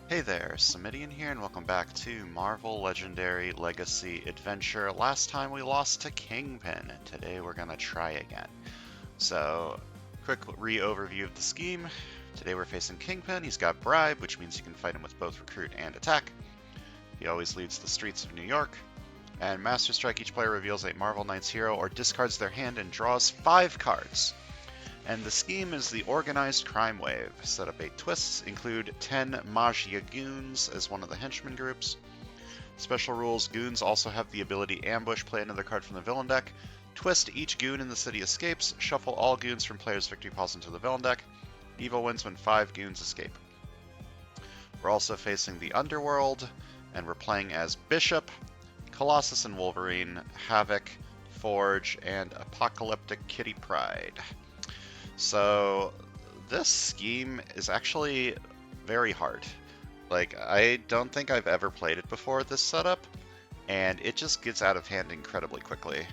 Hey there, Samitian here, and welcome back to Marvel Legendary Legacy Adventure. Last time we lost to Kingpin, and today we're gonna try again. So, quick re-overview of the scheme. Today we're facing Kingpin. He's got Bribe, which means you can fight him with both Recruit and Attack. He always leads the streets of New York. And Master Strike, each player reveals a Marvel Knights hero or discards their hand and draws 5 cards. And the scheme is the Organized Crime Wave. Set up 8 twists, include 10 Magia Goons as one of the henchman groups. Special rules, Goons also have the ability Ambush, play another card from the villain deck. Twist, each Goon in the city escapes. Shuffle all Goons from players' victory piles into the villain deck. Evil wins when 5 Goons escape. We're also facing the Underworld, and we're playing as Bishop, Colossus and Wolverine, Havoc, Forge, and Apocalyptic Kitty Pryde. So this scheme is actually very hard. Like, I don't think I've ever played it before, this setup, and it just gets out of hand incredibly quickly.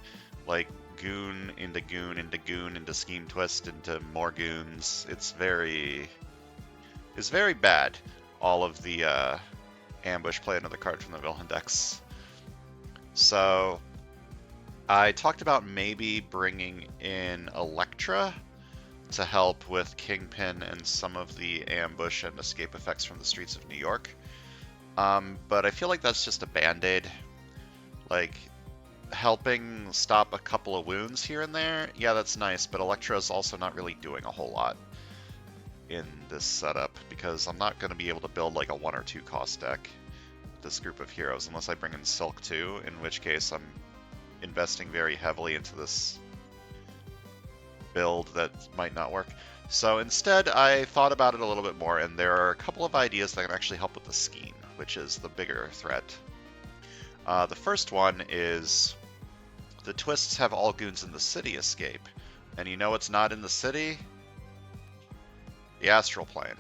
Like, goon into goon into goon into scheme twist into more goons. It's very bad, all of the ambush, play another card from the villain decks. So I talked about maybe bringing in Elektra to help with Kingpin and some of the ambush and escape effects from the streets of New York. But I feel like that's just a band-aid. Like, helping stop a couple of wounds here and there, yeah, that's nice, but Elektra is also not really doing a whole lot in this setup, because I'm not going to be able to build like a 1 or 2 cost deck with this group of heroes, unless I bring in Silk too, in which case I'm investing very heavily into this build that might not work. So instead, I thought about it a little bit more, and there are a couple of ideas that can actually help with the scheme, which is the bigger threat. The first one is the twists have all goons in the city escape. And you know what's not in the city? The astral plane.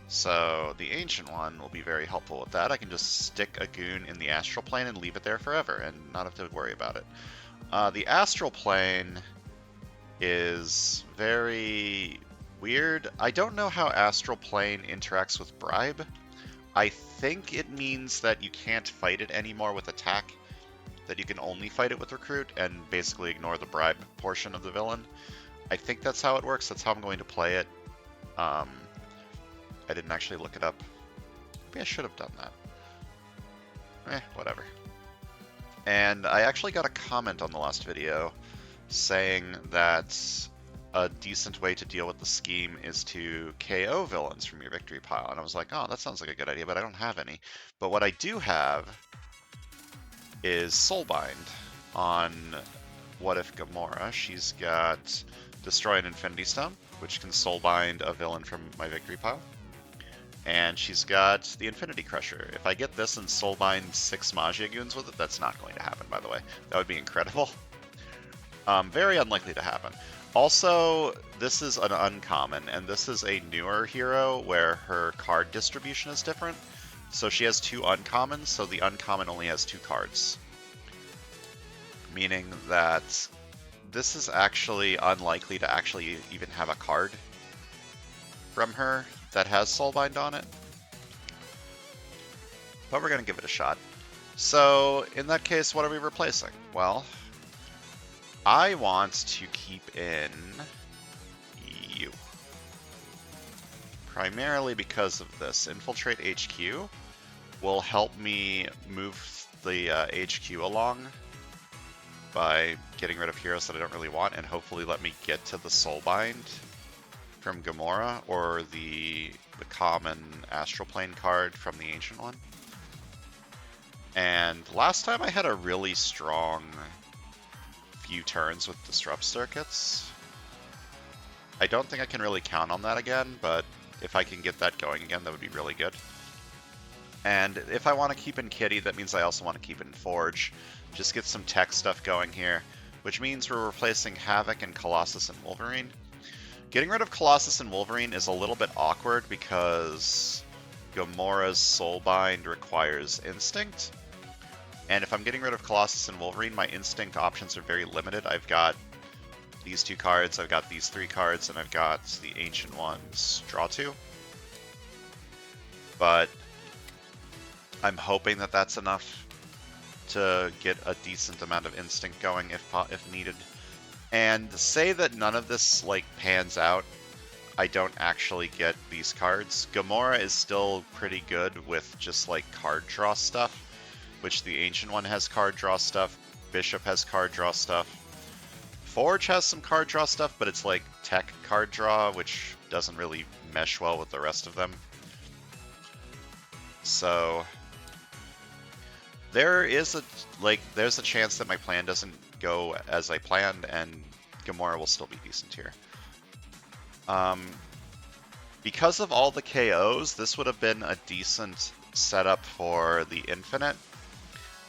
So the ancient one will be very helpful with that. I can just stick a goon in the astral plane and leave it there forever and not have to worry about it. The astral plane is very weird. I don't know how Astral Plane interacts with Bribe. I think it means that you can't fight it anymore with Attack, that you can only fight it with Recruit and basically ignore the Bribe portion of the villain. I think that's how it works. That's how I'm going to play it. I didn't actually look it up. Maybe I should have done that. Whatever. And I actually got a comment on the last video saying that a decent way to deal with the scheme is to KO villains from your victory pile. And I was like, oh, that sounds like a good idea, but I don't have any. But what I do have is Soulbind on What If Gamora. She's got Destroy an Infinity Stone, which can Soulbind a villain from my victory pile. And she's got the Infinity Crusher. If I get this and Soulbind 6 Magia Goons with it, that's not going to happen, by the way. That would be incredible. Very unlikely to happen. Also, this is an uncommon, and this is a newer hero where her card distribution is different. So she has 2 uncommons, so the uncommon only has 2 cards. Meaning that this is actually unlikely to actually even have a card from her that has Soulbind on it. But we're going to give it a shot. So, in that case, what are we replacing? Well, I want to keep in you. Primarily because of this. Infiltrate HQ will help me move the HQ along by getting rid of heroes that I don't really want, and hopefully let me get to the Soulbind from Gamora, or the common Astral Plane card from the Ancient one. And last time I had a really strong few turns with Disrupt Circuits. I don't think I can really count on that again, but if I can get that going again, that would be really good. And if I want to keep in Kitty, that means I also want to keep in Forge. Just get some tech stuff going here, which means we're replacing Havoc and Colossus and Wolverine. Getting rid of Colossus and Wolverine is a little bit awkward because Gamora's Soulbind requires Instinct. And if I'm getting rid of Colossus and Wolverine, my Instinct options are very limited. I've got these 2 cards, I've got these 3 cards, and I've got the Ancient ones draw 2. but I'm hoping that that's enough to get a decent amount of instinct going if needed. And say that none of this like pans out, I don't actually get these cards. Gamora is still pretty good with just like card draw stuff, which the Ancient One has card draw stuff, Bishop has card draw stuff. Forge has some card draw stuff, but it's like tech card draw, which doesn't really mesh well with the rest of them. So there's a chance that my plan doesn't go as I planned, and Gamora will still be decent here. Because of all the KOs, this would have been a decent setup for the Infinite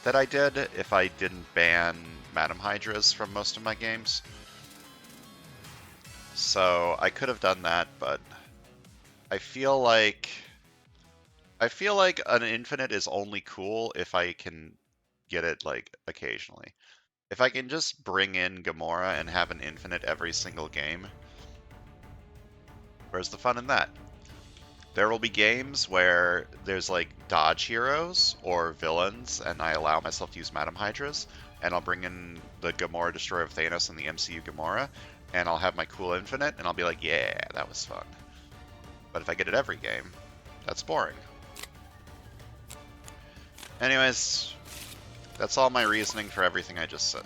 that I did if I didn't ban Madam Hydras from most of my games. So I could have done that, but I feel like an Infinite is only cool if I can get it like occasionally. If I can just bring in Gamora and have an Infinite every single game, where's the fun in that? There will be games where there's like dodge heroes or villains, and I allow myself to use Madam Hydras, and I'll bring in the Gamora Destroyer of Thanos and the MCU Gamora, and I'll have my cool Infinite, and I'll be like, yeah, that was fun. But if I get it every game, that's boring. Anyways, that's all my reasoning for everything I just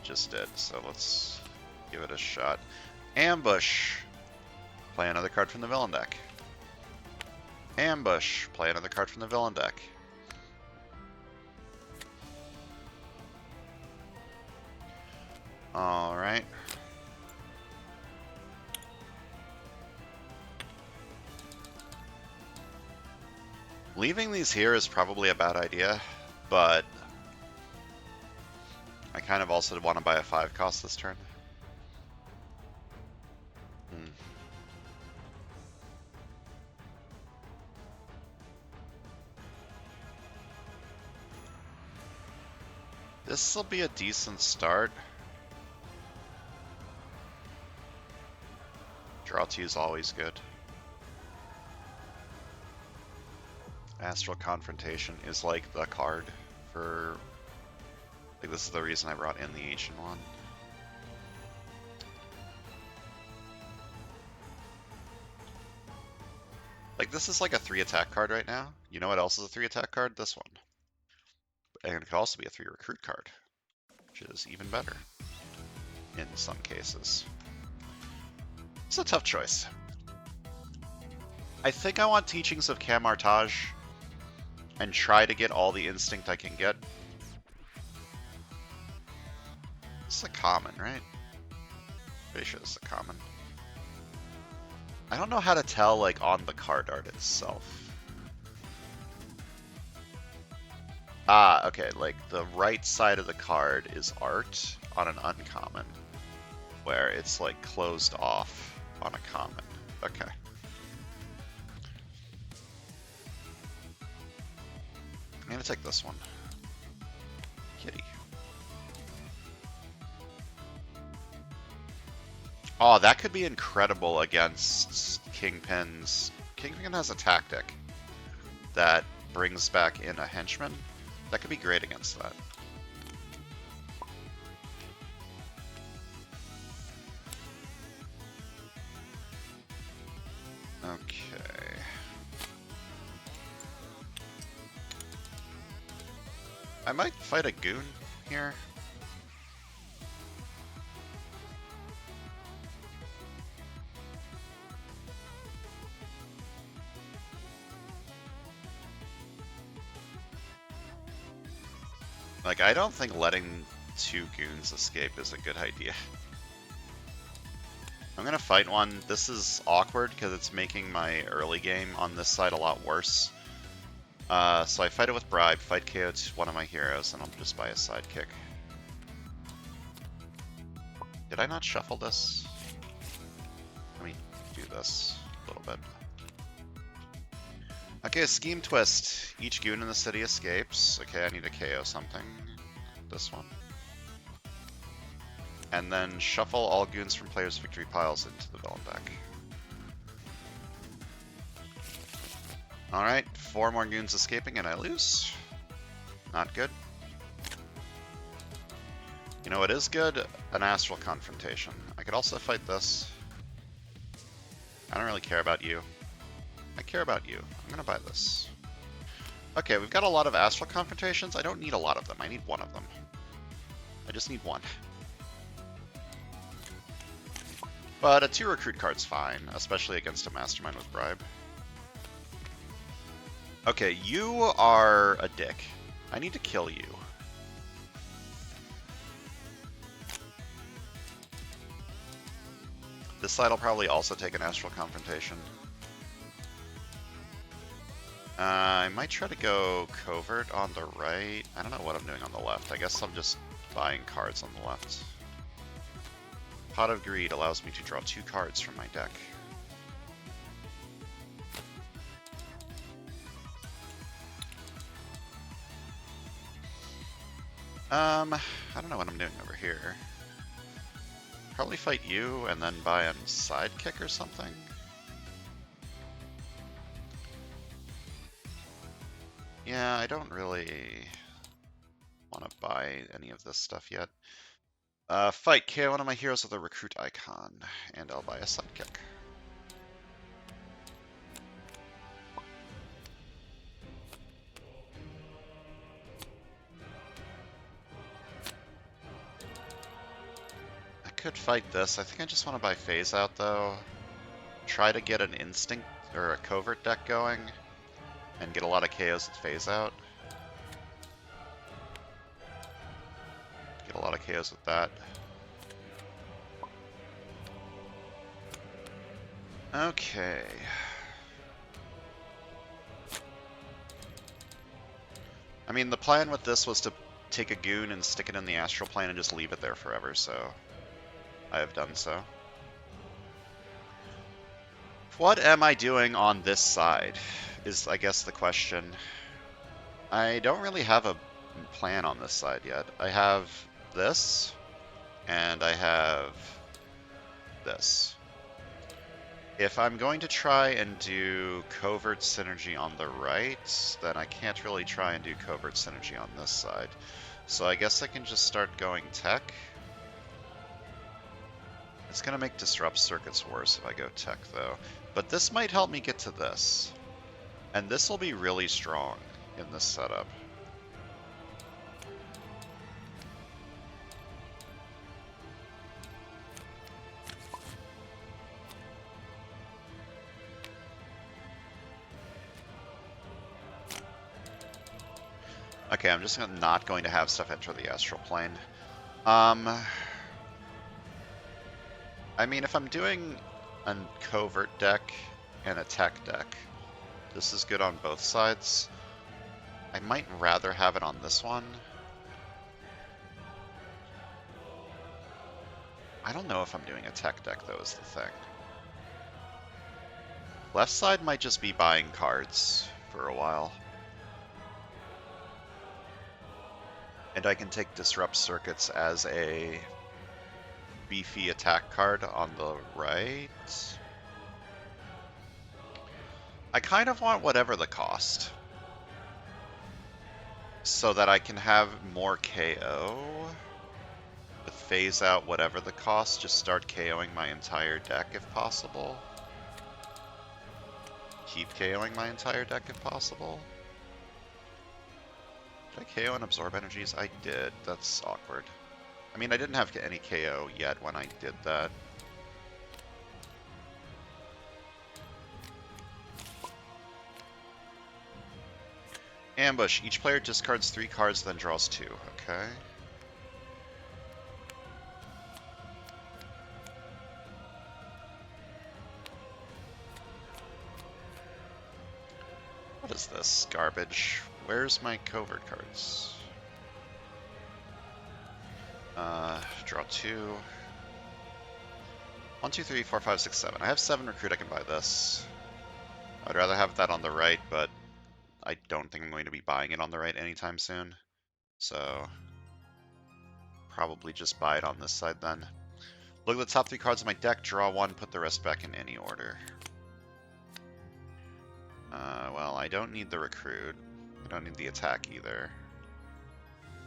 did, so let's give it a shot. Ambush. Play another card from the villain deck. Ambush. Play another card from the villain deck. Alright. Leaving these here is probably a bad idea, but I kind of also want to buy a 5 cost this turn. This will be a decent start. Draw 2 is always good. Astral Confrontation is like the card for... Like, this is the reason I brought in the Ancient One. Like, this is like a 3 attack card right now. You know what else is a 3 attack card? This one. And it could also be a 3 recruit card, which is even better in some cases. It's a tough choice. I think I want Teachings of Camartage and try to get all the instinct I can get. It's a common, right? Pretty sure it's a common. I don't know how to tell, like, on the card art itself. Ah, okay, like, the right side of the card is art on an uncommon, where it's, like, closed off on a common. Okay. I'm gonna take this one. Kitty. Oh, that could be incredible against Kingpin's... Kingpin has a tactic that brings back in a henchman. That could be great against that. Okay. I might fight a goon here. Like, I don't think letting 2 goons escape is a good idea. I'm gonna fight one. This is awkward because it's making my early game on this side a lot worse. So I fight it with Bribe, fight KO to one of my heroes, and I'll just buy a sidekick. Did I not shuffle this? Let me do this a little bit. Okay, Scheme Twist. Each goon in the city escapes. Okay, I need to KO something. This one. And then shuffle all goons from players' victory piles into the villain deck. Alright, 4 more goons escaping and I lose. Not good. You know what is good? An astral confrontation. I could also fight this. I don't really care about you. I care about you. I'm gonna buy this. Okay, we've got a lot of astral confrontations. I don't need a lot of them. I need one of them. I just need one. But a 2 recruit card's fine, especially against a mastermind with bribe. Okay, you are a dick. I need to kill you. This side will probably also take an astral confrontation. I might try to go covert on the right. I don't know what I'm doing on the left. I guess I'm just buying cards on the left. Pot of Greed allows me to draw 2 cards from my deck. I don't know what I'm doing over here. Probably fight you and then buy a sidekick or something. Yeah, I don't really want to buy any of this stuff yet. Fight, KO one of my heroes with a recruit icon, and I'll buy a sidekick. I could fight this. I think I just want to buy Phase Out though. Try to get an instinct or a covert deck going, and get a lot of KOs with Phase Out. Get a lot of KOs with that. Okay. I mean, the plan with this was to take a goon and stick it in the astral plane and just leave it there forever, so I have done so. What am I doing on this side is, I guess, the question. I don't really have a plan on this side yet. I have this, and I have this. If I'm going to try and do covert synergy on the right, then I can't really try and do covert synergy on this side. So I guess I can just start going tech. It's going to make disrupt circuits worse if I go tech, though. But this might help me get to this. And this will be really strong in this setup. Okay, I'm just not going to have stuff enter the astral plane. I mean, if I'm doing a covert deck and a tech deck, this is good on both sides. I might rather have it on this one. I don't know if I'm doing a tech deck, though, is the thing. Left side might just be buying cards for a while. And I can take Disrupt Circuits as a beefy attack card on the right. I kind of want whatever the cost, so that I can have more KO. With Phase Out, whatever the cost, just start KOing my entire deck if possible. Keep KOing my entire deck if possible. Did I KO and absorb energies? I did. That's awkward. I mean, I didn't have any KO yet when I did that. Ambush. Each player discards 3 cards, then draws 2. Okay. What is this? Garbage. Where's my covert cards? Draw 2. 1, 2, 3, 4, 5, 6, 7. I have 7 recruit. I can buy this. I'd rather have that on the right, but I don't think I'm going to be buying it on the right anytime soon. So probably just buy it on this side then. Look at the top 3 cards of my deck, draw 1, put the rest back in any order. Well, I don't need the recruit. I don't need the attack either.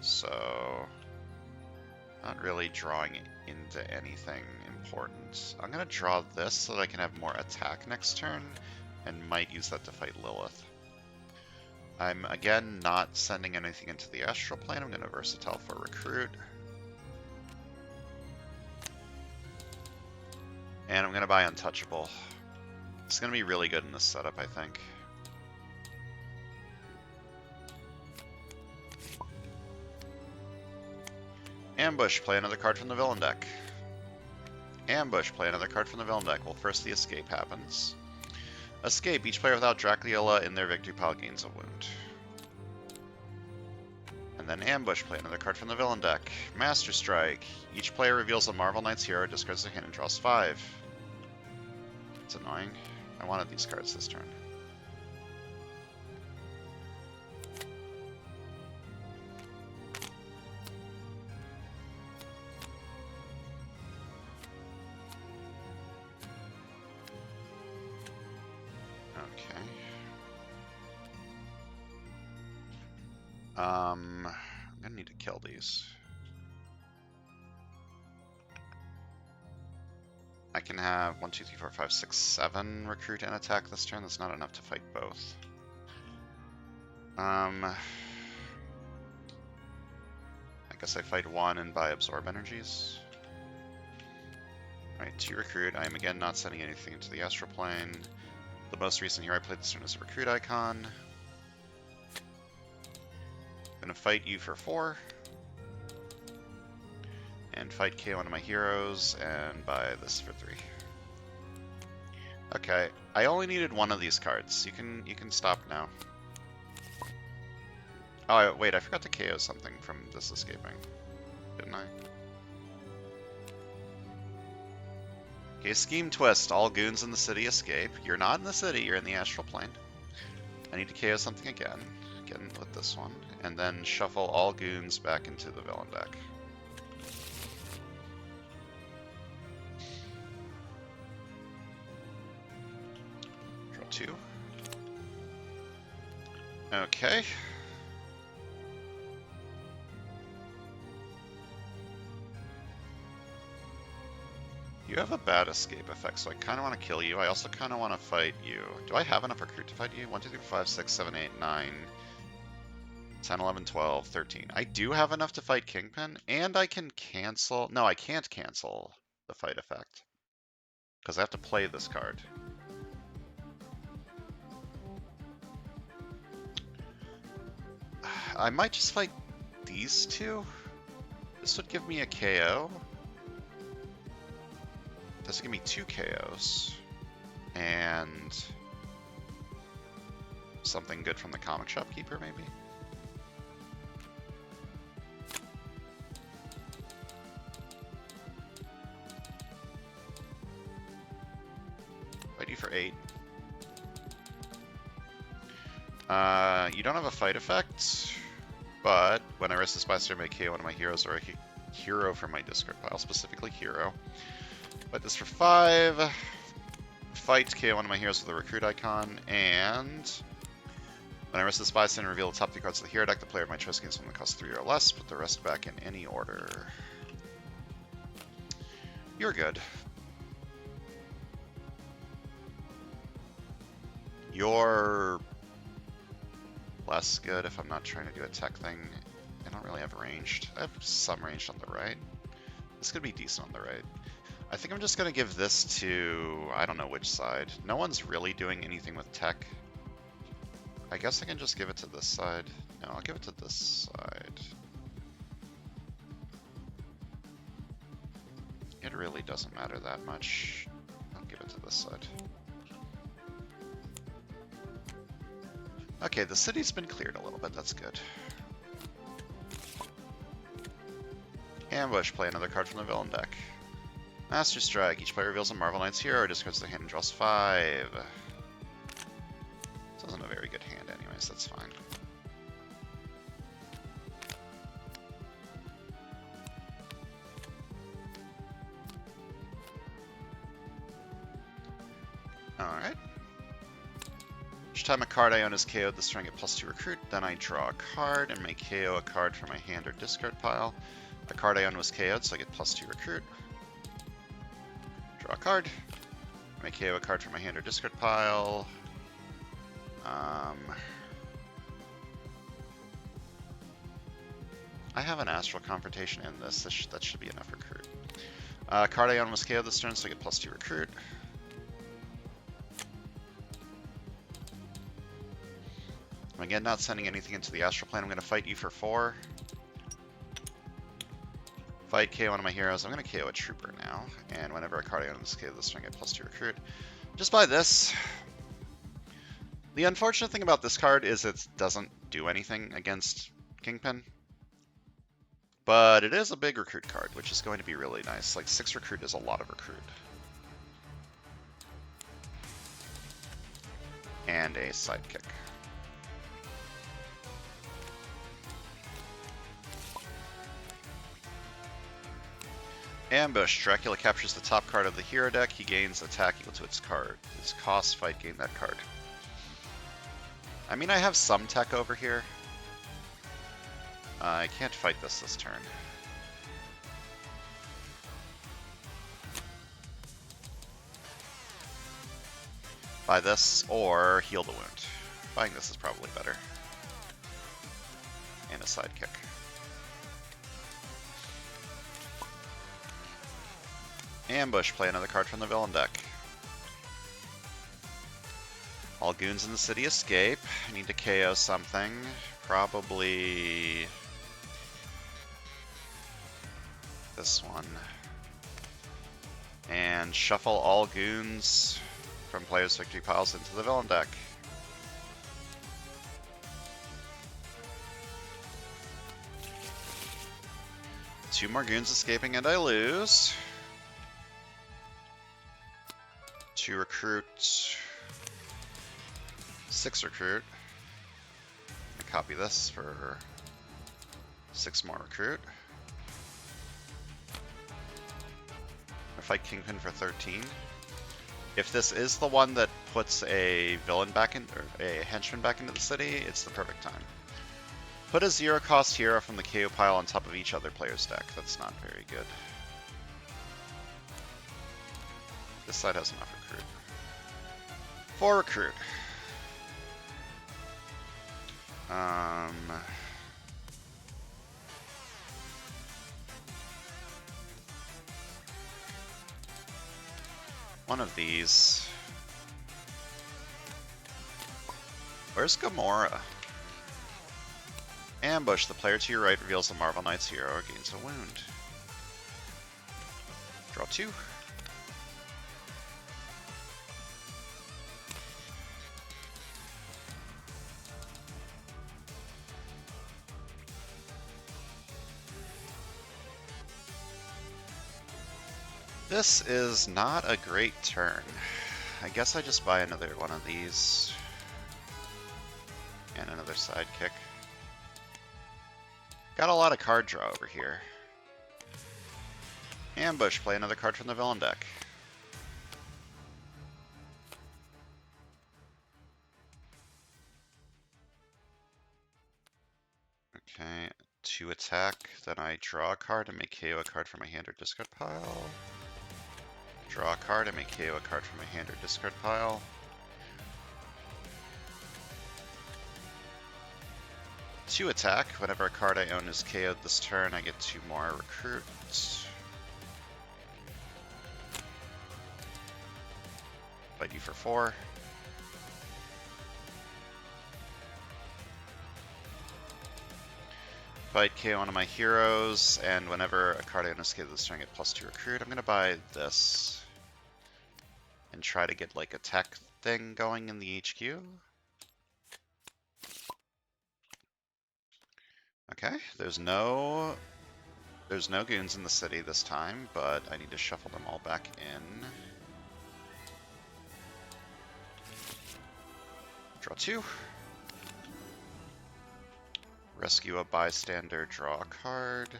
So, not really drawing into anything important. I'm going to draw this so that I can have more attack next turn, and might use that to fight Lilith. I'm, again, not sending anything into the astral plane. I'm going to versatile for recruit. And I'm going to buy Untouchable. It's going to be really good in this setup, I think. Ambush, play another card from the villain deck. Ambush, play another card from the villain deck. Well, first the escape happens. Escape, each player without Dracula in their victory pile gains a wound. And then Ambush, play another card from the villain deck. Master Strike, each player reveals a Marvel Knights hero, discards their hand, and draws 5. It's annoying. I wanted these cards this turn. I'm gonna need to kill these. I can have 1, 2, 3, 4, 5, 6, 7 recruit and attack this turn. That's not enough to fight both. I guess I fight 1 and buy absorb energies. Alright, 2 recruit. I am again not sending anything into the astral plane. The most recent hero I played this turn is a recruit icon. I'm gonna fight you for 4. And fight KO one of my heroes, and buy this for 3. Okay, I only needed 1 of these cards. You can stop now. Oh, wait, I forgot to KO something from this escaping, didn't I? Okay, scheme twist. All goons in the city escape. You're not in the city, you're in the astral plane. I need to KO something again with this one, and then shuffle all goons back into the villain deck. Draw 2. Okay. You have a bad escape effect, so I kind of want to kill you. I also kind of want to fight you. Do I have enough recruit to fight you? 1, 2, 3, 4, 5, 6, 7, 8, 9, 10, 11, 12, 13. I do have enough to fight Kingpin, and I can cancel... No, I can't cancel the fight effect, because I have to play this card. I might just fight these two. This would give me a KO. This would give me 2 KOs. And something good from the comic shop keeper, maybe? Fight you for 8. You don't have a fight effect, but when I rest the spy I may KO one of my heroes or a hero from my discard pile, specifically hero. Fight this for 5. Fight KO one of my heroes with a recruit icon, and when I rest the spy and reveal the top 3 cards of the hero deck, the player of my choice gains one that costs 3 or less. Put the rest back in any order. You're good. You're less good if I'm not trying to do a tech thing. I don't really have ranged. I have some ranged on the right. This could be decent on the right. I think I'm just going to give this to... I don't know which side. No one's really doing anything with tech. I guess I can just give it to this side. No, I'll give it to this side. It really doesn't matter that much. I'll give it to this side. Okay, the city's been cleared a little bit. That's good. Ambush, play another card from the villain deck. Master Strike, each player reveals a Marvel Knights hero, discards their hand and draws 5. This isn't a very good hand anyways, that's fine. Alright. Each time a card I own is KO'd this turn, I get +2 recruit. Then I draw a card and may KO a card from my hand or discard pile. A card I own was KO'd, so I get +2 recruit. Draw a card. May KO a card from my hand or discard pile. I have an Astral Confrontation in this. That should be enough recruit. Card I own was KO'd this turn, so I get +2 recruit. I'm again not sending anything into the Astral Plane. I'm going to fight you for 4. Fight KO one of my heroes. I'm going to KO a Trooper now. And whenever a card I own is KO'd this turn, I get +2 recruit. Just buy this. The unfortunate thing about this card is it doesn't do anything against Kingpin. But it is a big recruit card, which is going to be really nice. Like, 6 recruit is a lot of recruit. And a sidekick. Ambush. Dracula captures the top card of the hero deck. He gains attack equal to its card. Its cost, fight, gain that card. I mean, I have some tech over here. I can't fight this turn. Buy this, or heal the wound. Buying this is probably better. And a sidekick. Ambush, play another card from the villain deck. All goons in the city escape. I need to KO something. Probably this one. And shuffle all goons from players' victory piles into the villain deck. Two more goons escaping and I lose. 2 recruit. 6 recruit. I copy this for 6 more recruit. I fight Kingpin for 13. If this is the one that puts a villain back in, or a henchman back into the city, it's the perfect time. Put a 0-cost hero from the KO pile on top of each other player's deck. That's not very good. This side has enough recruit. 4 recruit. One of these. Where's Gamora? Ambush. The player to your right reveals a Marvel Knights hero or gains a wound. Draw 2. This is not a great turn. I guess I just buy another one of these. And another sidekick. Got a lot of card draw over here. Ambush, play another card from the villain deck. Okay, 2 attack, then I draw a card and may KO a card from my hand or discard pile. Draw a card and may KO a card from my hand or discard pile. Two attack. Whenever a card I own is KO'd this turn, I get 2 more recruits. Fight you for 4. Fight KO one of my heroes, and whenever a card I own is KO'd this turn, I get +2 recruit. I'm gonna buy this and try to get like a tech thing going in the HQ. Okay, there's no goons in the city this time, but I need to shuffle them all back in. Draw 2. Rescue a bystander, draw a card.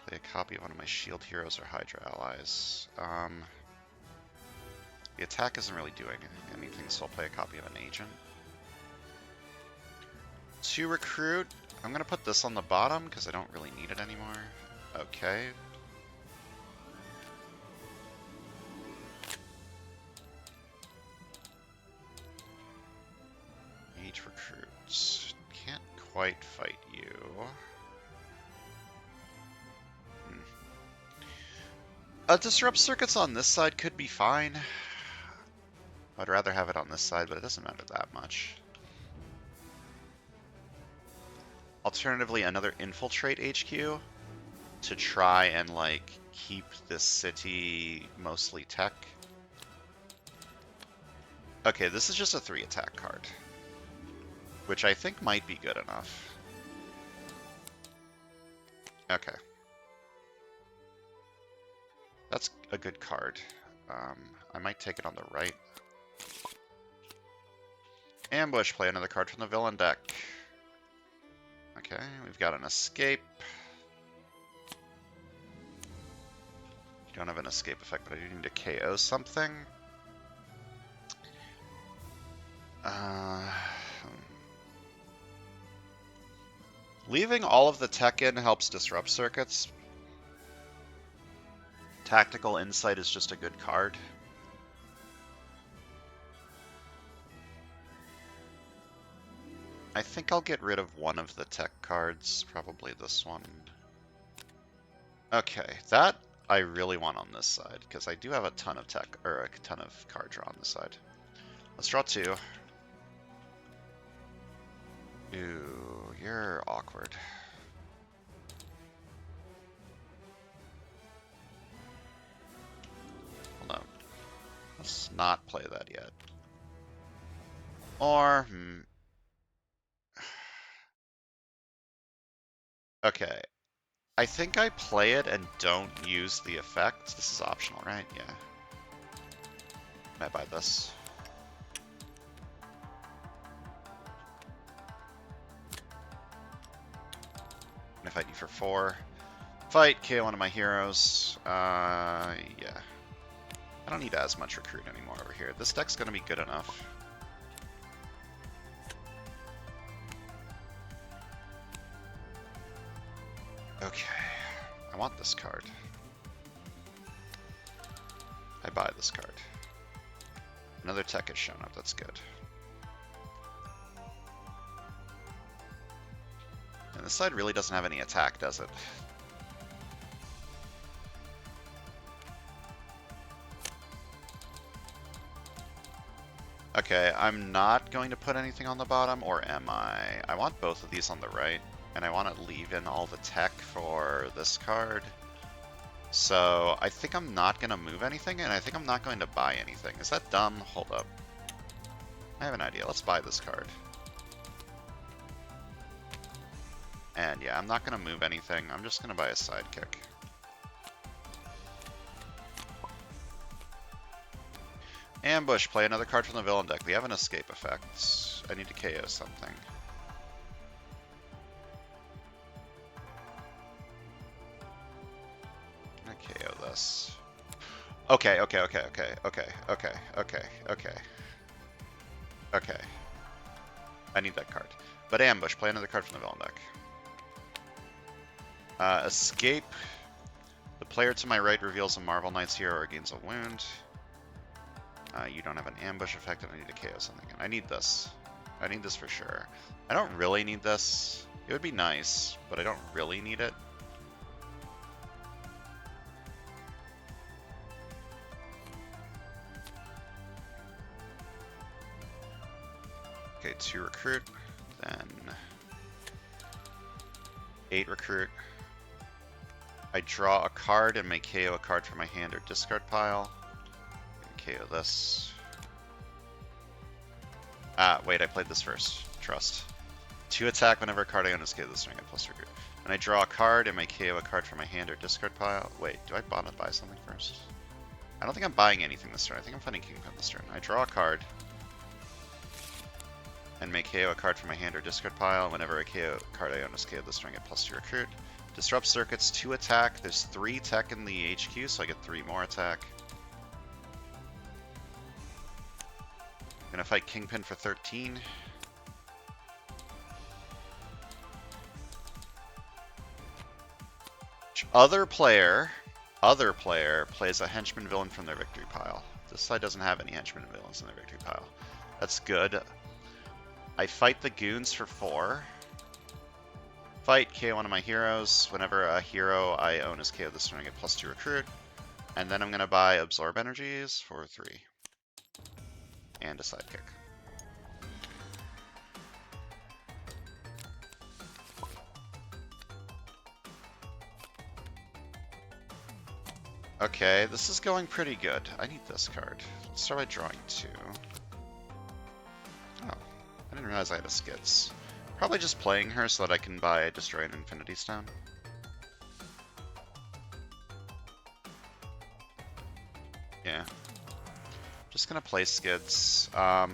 Play a copy of one of my shield heroes or Hydra allies. The attack isn't really doing anything, so I'll play a copy of an agent. To recruit, I'm going to put this on the bottom because I don't really need it anymore. Okay. Mage recruits. Can't quite fight you. Disrupt circuits on this side could be fine. I'd rather have it on this side, but it doesn't matter that much. Alternatively, another infiltrate HQ to try and, like, keep this city mostly tech. Okay, this is just a 3 attack card, which I think might be good enough. Okay. That's a good card. I might take it on the right. Ambush, play another card from the villain deck. Okay, we've got an escape. You don't have an escape effect, but I do need to KO something. Leaving all of the tech in helps disrupt circuits. Tactical Insight is just a good card. I think I'll get rid of one of the tech cards, probably this one. Okay, that I really want on this side, because I do have a ton of tech, or a ton of card draw on this side. Let's draw 2. Ooh, you're awkward. Hold on. Let's not play that yet. Or, okay. I think I play it and don't use the effect. This is optional, right? Yeah. Can I buy this? And if I do for 4, fight, KO one of my heroes. Yeah. I don't need as much recruit anymore over here. This deck's gonna be good enough. Okay. I want this card. I buy this card. Another tech has shown up, that's good. And this side really doesn't have any attack, does it? Okay, I'm not going to put anything on the bottom, or am I? I want both of these on the right, and I want to leave in all the tech for this card. So I think I'm not going to move anything, and I think I'm not going to buy anything. Is that dumb? Hold up. I have an idea. Let's buy this card. And yeah, I'm not going to move anything. I'm just going to buy a sidekick. Ambush, play another card from the villain deck. We have an escape effect. I need to KO something. I'm gonna KO this. Okay. I need that card. But ambush, play another card from the villain deck. Escape. The player to my right reveals a Marvel Knights hero or gains a wound. You don't have an ambush effect, and I need to KO something. And I need this. I need this for sure. I don't really need this. It would be nice, but I don't really need it. Okay, 2 recruit, then 8 recruit. I draw a card and may KO a card from my hand or discard pile. KO this. Wait, I played this first. Trust. 2 attack whenever a card I own is KO this turn, I get plus recruit. When I draw a card, it may KO a card from my hand or discard pile. Wait, do I want to buy something first? I don't think I'm buying anything this turn. I think I'm fighting Kingpin this turn. I draw a card. And may KO a card from my hand or discard pile. Whenever a KO card I own is KO this turn, I get plus 2 recruit. Disrupt circuits, 2 attack. There's 3 tech in the HQ, so I get 3 more attack. Gonna fight Kingpin for 13. Other player plays a henchman villain from their victory pile. This side doesn't have any henchmen villains in their victory pile. That's good. I fight the goons for 4. Fight, KO one of my heroes. Whenever a hero I own is KO this turn, I get +2 recruit. And then I'm going to buy Absorb Energies for 3. And a Sidekick. Okay, this is going pretty good. I need this card. Let's start by drawing 2. Oh, I didn't realize I had a Skits. Probably just playing her so that I can buy Destroy an Infinity Stone. Yeah. Just gonna play Skids. I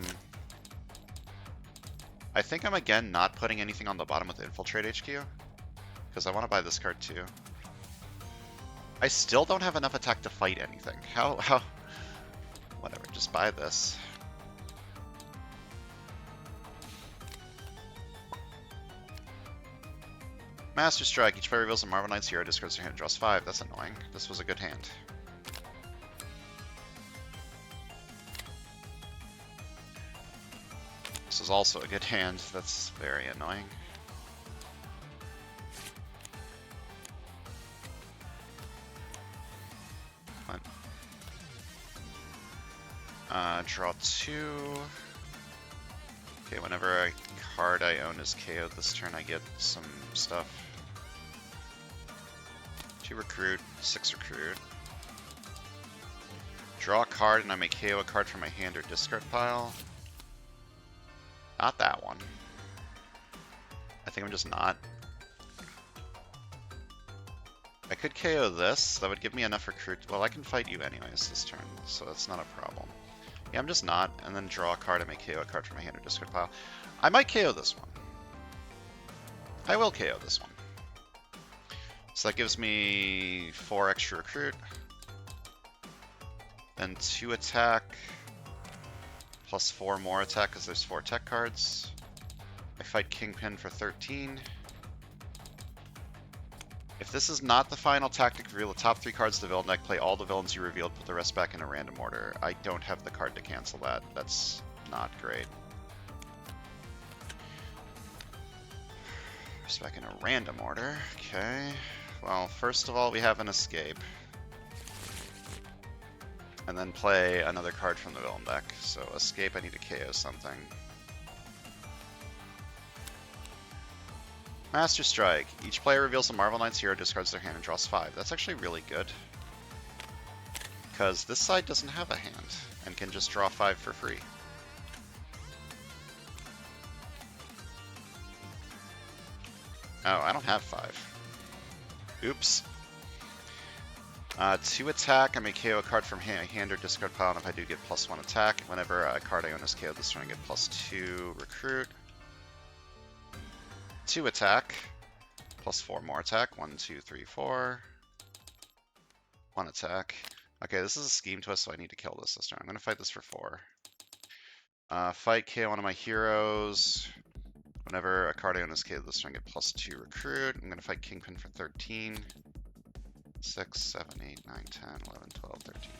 think I'm again not putting anything on the bottom with Infiltrate HQ. Because I want to buy this card too. I still don't have enough attack to fight anything. How? Whatever, just buy this. Master Strike. Each player reveals a Marvel Knight's hero, discards their hand, and draws 5. That's annoying. This was a good hand. This is also a good hand. That's very annoying. Draw 2. Okay, whenever a card I own is KO'd this turn, I get some stuff. 2 recruit, 6 recruit. Draw a card and I may KO a card from my hand or discard pile. Not that one. I think I'm just not. I could KO this. That would give me enough recruit. Well, I can fight you anyways this turn, so that's not a problem. Yeah, I'm just not. And then draw a card. I may KO a card from my hand or discard pile. I might KO this one. I will KO this one. So that gives me 4 extra recruit. Then 2 attack. Plus 4 more attack because there's 4 tech cards. I fight Kingpin for 13. If this is not the final tactic, reveal the top 3 cards of the villain deck, play all the villains you revealed, put the rest back in a random order. I don't have the card to cancel that. That's not great. Rest back in a random order. Okay. Well, first of all, we have an escape. And then play another card from the villain deck. So escape, I need to KO something. Master Strike. Each player reveals a Marvel Knight's hero, discards their hand, and draws 5. That's actually really good. Because this side doesn't have a hand, and can just draw 5 for free. Oh, I don't have 5. Oops. 2 attack, I may KO a card from hand or discard pile, and if I do, get +1 attack. Whenever a card I own is KO'd this turn, I get +2 recruit. 2 attack, plus 4 more attack. 1, 2, 3, 4. 1 attack. Okay, this is a scheme twist, so I need to kill this turn. I'm going to fight this for 4. Fight KO one of my heroes. Whenever a card I own is KO'd this turn, I get +2 recruit. I'm going to fight Kingpin for 13. 6, 7, 8, 9, 10, 11, 12, 13.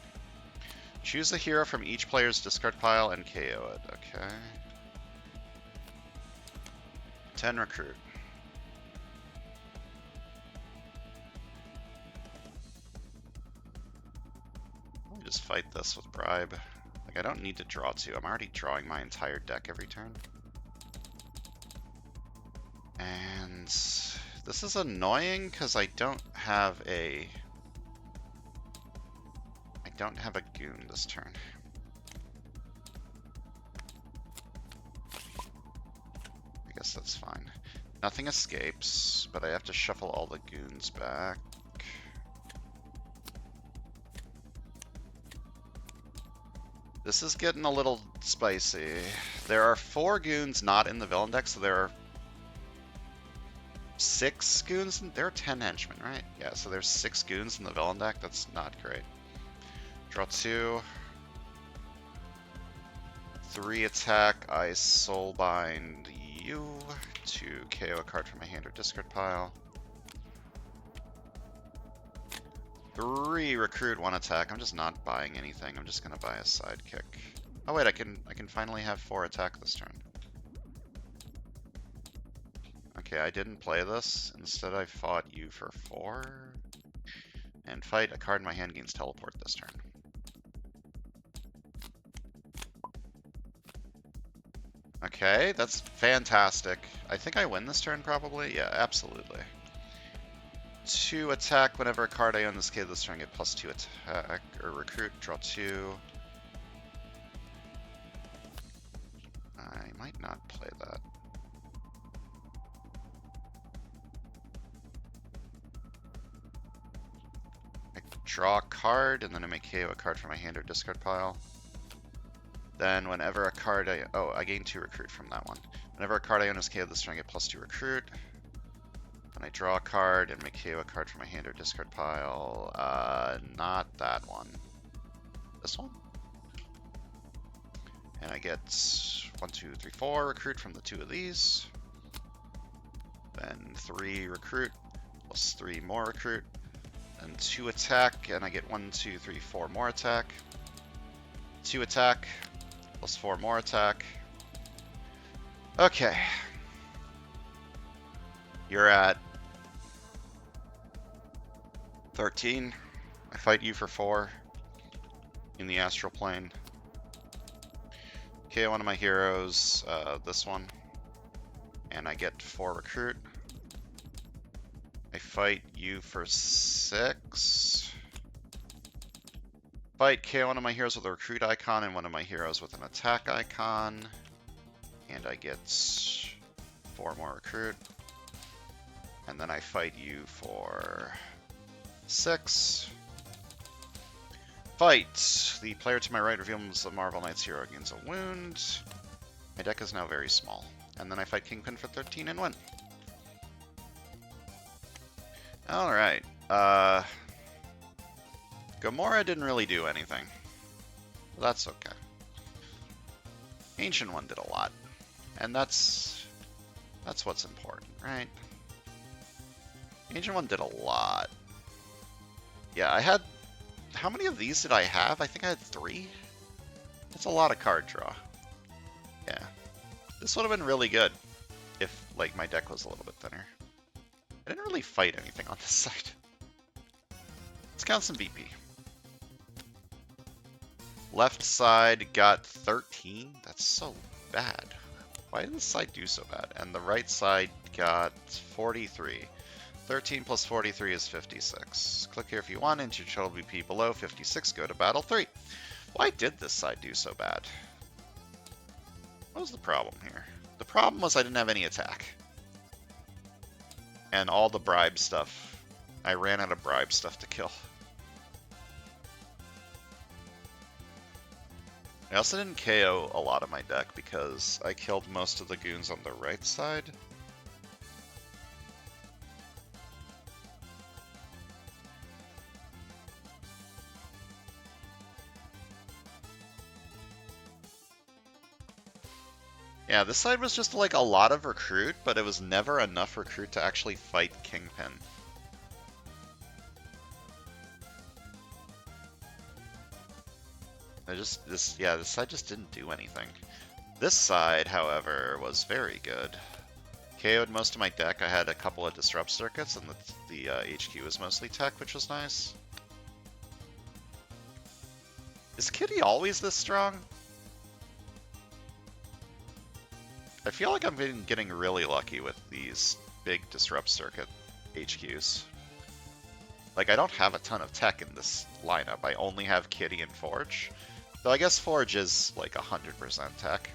Choose a hero from each player's discard pile and KO it. Okay. 10 recruit. Let me just fight this with bribe. Like, I don't need to draw 2. I'm already drawing my entire deck every turn. And this is annoying because I don't have a goon this turn. I guess that's fine. Nothing escapes, but I have to shuffle all the goons back. This is getting a little spicy. There are 4 goons not in the villain deck, so there are 6 goons. There are 10 henchmen, right? Yeah, so there's 6 goons in the villain deck. That's not great. Draw 2. 3 attack, I soulbind you to KO a card from my hand or discard pile. 3 recruit, 1 attack. I'm just not buying anything. I'm just gonna buy a sidekick. Oh wait, I can finally have 4 attack this turn. Okay, I didn't play this. Instead, I fought you for 4. And fight a card in my hand gains teleport this turn. Okay, that's fantastic. I think I win this turn, probably? Yeah, absolutely. 2 attack. Whenever a card I own this this turn, get +2 attack, or recruit, draw 2. I might not play that. I draw a card, and then I make KO a card from my hand or discard pile. Then whenever a card I gain 2 recruit from that one. Whenever a card I own is KO this turn, I get +2 recruit. Then I draw a card and make KO a card from my hand or discard pile. Not that one. This one? And I get 1, 2, 3, 4 recruit from the 2 of these. Then 3 recruit plus 3 more recruit. And 2 attack, and I get 1, 2, 3, 4 more attack. 2 attack plus 4 more attack. Okay. You're at 13. I fight you for 4 in the astral plane. KO one of my heroes, this one, and I get 4 recruit. I fight you for 6. Fight KO one of my heroes with a recruit icon and one of my heroes with an attack icon, and I get 4 more recruit. And then I fight you for 6. Fight! The player to my right reveals the Marvel Knight's hero gains a wound. My deck is now very small. And then I fight Kingpin for 13 and win. Alright. Gamora didn't really do anything. But that's okay. Ancient One did a lot. And that's what's important, right? Ancient One did a lot. Yeah, I had... How many of these did I have? I think I had 3? That's a lot of card draw. Yeah. This would have been really good if, like, my deck was a little bit thinner. I didn't really fight anything on this side. Let's count some VP. Left side got 13. That's so bad. Why did this side do so bad? And the right side got 43. 13 plus 43 is 56. Click here if you want. Enter your total VP below 56. Go to battle 3. Why did this side do so bad? What was the problem here? The problem was I didn't have any attack. And all the bribe stuff. I ran out of bribe stuff to kill. I also didn't KO a lot of my deck because I killed most of the goons on the right side. Yeah, this side was just like a lot of recruit, but it was never enough recruit to actually fight Kingpin. This side just didn't do anything. This side, however, was very good. KO'd most of my deck. I had a couple of disrupt circuits, and the HQ was mostly tech, which was nice. Is Kitty always this strong? I feel like I'm getting really lucky with these big disrupt circuit HQs. Like, I don't have a ton of tech in this lineup. I only have Kitty and Forge. Though I guess Forge is like 100% tech.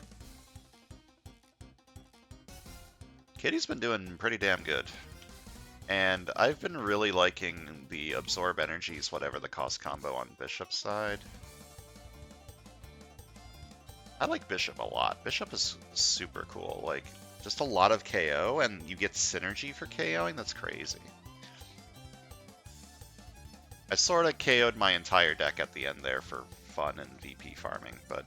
Kitty's been doing pretty damn good. And I've been really liking the Absorb Energies, whatever the cost combo on Bishop's side. I like Bishop a lot. Bishop is super cool. Like, just a lot of KO, and you get synergy for KOing. That's crazy. I sort of KO'd my entire deck at the end there for fun and VP farming, but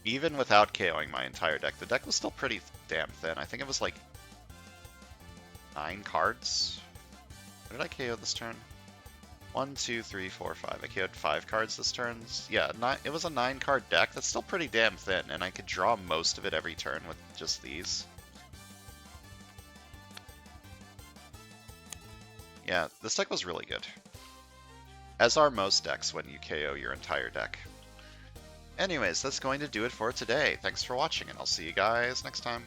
even without KOing my entire deck, the deck was still pretty damn thin. I think it was like 9 cards. What did I KO this turn? 1, 2, 3, 4, 5. I KO'd 5 cards this turn. Yeah, it was a 9-card deck. That's still pretty damn thin, and I could draw most of it every turn with just these. Yeah, this deck was really good. As are most decks when you KO your entire deck. Anyways, that's going to do it for today. Thanks for watching, and I'll see you guys next time.